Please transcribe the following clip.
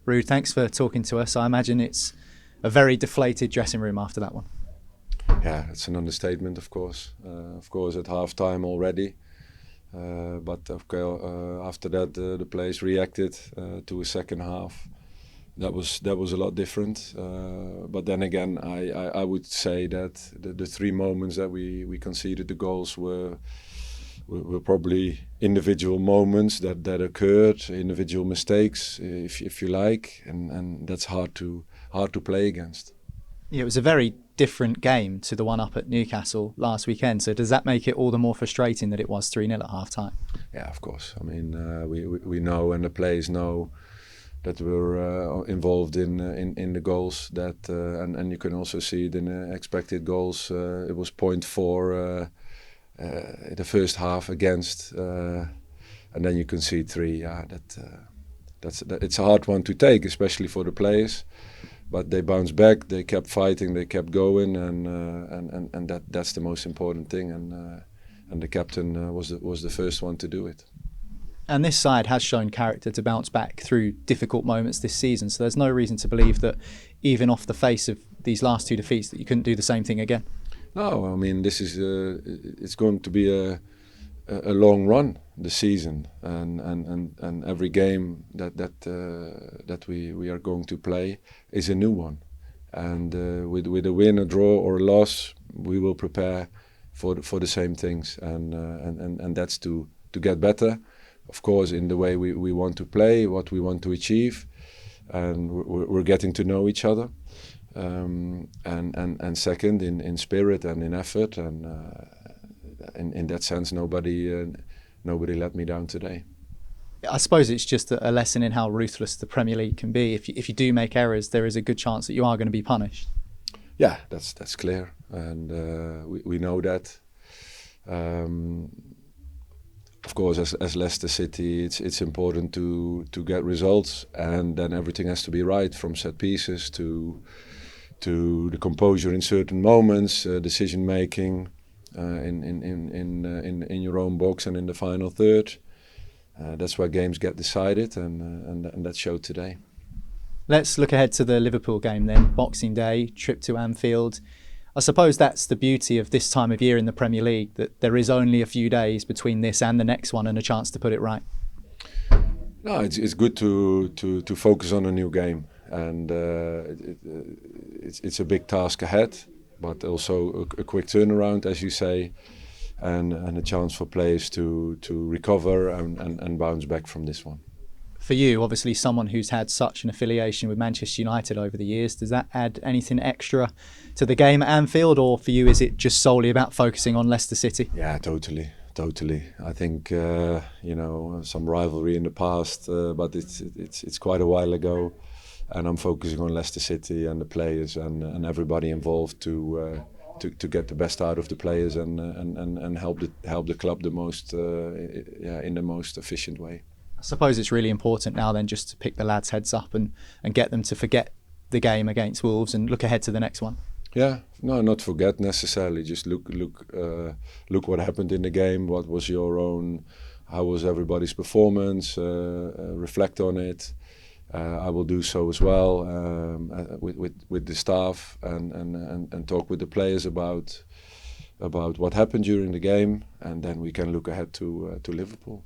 Ruud, thanks for talking to us. I imagine it's a very deflated dressing room after that one. Yeah, it's an understatement, of course. At half-time already. But after that, the players reacted to a second half. That was a lot different. But then again, I would say that the three moments that we conceded the goals were probably individual moments that occurred, individual mistakes, if you like, and that's hard to play against. Yeah, it was a very different game to the one up at Newcastle last weekend. So does that make it all the more frustrating that it was 3-0 at half time? Yeah, of course. I mean, we know, and the players know, that we're involved in the goals. That and you can also see it in the expected goals. It was 0.4 the first half against, and then you can see 3. Yeah, that's it's a hard one to take, especially for the players. But they bounced back. They kept fighting. They kept going, and that's the most important thing. And the captain was the first one to do it. And this side has shown character to bounce back through difficult moments this season. So there's no reason to believe that even off the face of these last 2 defeats that you couldn't do the same thing again. No, I mean, this is it's going to be a long run, the season, and every game that we are going to play is a new one. And with a win, a draw, or a loss, we will prepare for the same things, and that's to get better. Of course, in the way we want to play, what we want to achieve, and we're getting to know each other. And second, in spirit and in effort, and in that sense, nobody let me down today. I suppose it's just a lesson in how ruthless the Premier League can be. If you do make errors, there is a good chance that you are going to be punished. Yeah, that's clear, and we know that. Of course, as Leicester City, it's important to get results, and then everything has to be right, from set pieces to the composure in certain moments, decision making in your own box and in the final third. That's where games get decided, and that showed today. Let's look ahead to the Liverpool game then. Boxing Day, trip to Anfield. I suppose that's the beauty of this time of year in the Premier League, that there is only a few days between this and the next one and a chance to put it right. No, it's good to focus on a new game, and it's a big task ahead, but also a quick turnaround, as you say, and a chance for players to recover and bounce back from this one. For you, obviously someone who's had such an affiliation with Manchester United over the years, does that add anything extra to the game at Anfield, or for you is it just solely about focusing on Leicester City? Yeah, totally. I think some rivalry in the past, but it's quite a while ago, and I'm focusing on Leicester City and the players and everybody involved to get the best out of the players and help the club the most in the most efficient way. I suppose it's really important now then just to pick the lads' heads up and get them to forget the game against Wolves and look ahead to the next one. Yeah, no, not forget necessarily. Just look what happened in the game. What was how was everybody's performance? Reflect on it. I will do so as well with the staff and talk with the players about what happened during the game, and then we can look ahead to Liverpool.